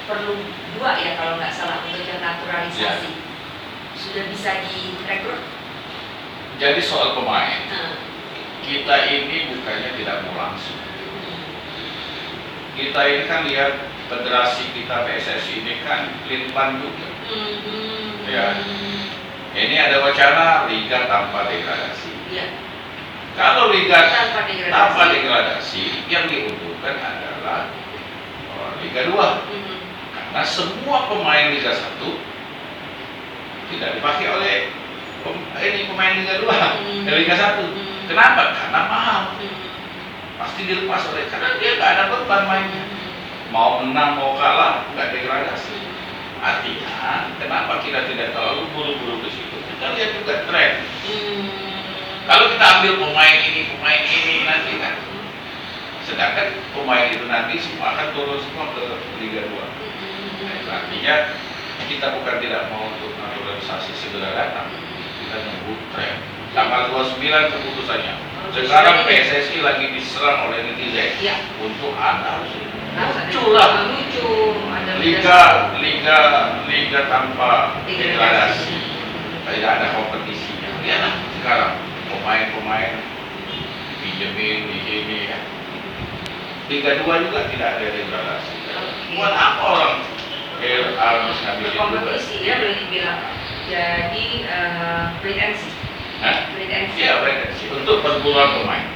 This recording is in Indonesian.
perlu 2 ya kalau nggak salah untuk yang naturalisasi. Ya. Sudah bisa direkrut? Jadi soal pemain, kita ini bukannya tidak mau langsung. Kita ini kan lihat federasi kita PSSI ini kan litban juga. Ya. Ini ada wacana liga tanpa degradasi. Ya. Kalau liga tanpa degradasi, yang diuntungkan adalah Liga 2. Karena semua pemain Liga 1 tidak dipakai oleh pemain Liga 2, Liga 1. Kenapa? Karena mahal. Pasti dilepas oleh, karena dia nggak ada beban mainnya. Mau menang mau kalah nggak degradasi. Artinya kenapa kita tidak terlalu buru-buru ke situ? Kita lihat juga tren. Kalau kita ambil pemain ini nanti kan, sedangkan pemain itu nanti semua akan turun semua ke Liga 2. Artinya kita bukan tidak mau untuk naturalisasi segera datang, kita nunggu tren. Tanggal 29 keputusannya. Sekarang PSSI lagi diserang oleh netizen untuk Anda muncullah liga tanpa degradasi, tidak ada kompetisinya. Lihatlah sekarang pemain-pemain dipinjemin di sini ya. Liga 2 juga tidak ada degradasi. Buat apa orang harus ngambil kompetisi ya, boleh dibilang. Jadi wait and see. Iya, wait and see. Untuk perburuan pemain.